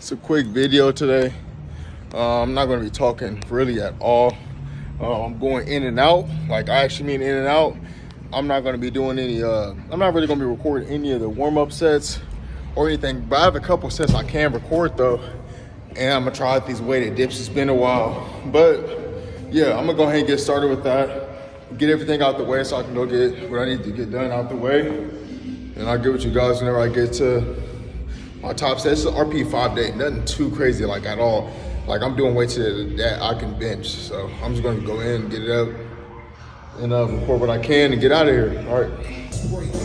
It's a quick video today. I'm not going to be talking really at all. I'm going in and out, like I actually mean in and out. I'm not going to be doing any, I'm not really going to be recording any of the warm-up sets or anything, but I have a couple sets I can record though. And I'm going to try out these weighted dips. It's been a while, but yeah, I'm going to go ahead and get started with that. Get everything out the way so I can go get what I need to get done out the way. And I'll get with you guys whenever I get to my top set. This is RP 5 day, nothing too crazy like at all. Like I'm doing weights that I can bench. So I'm just gonna go in, get it up, and record what I can and get out of here. All right.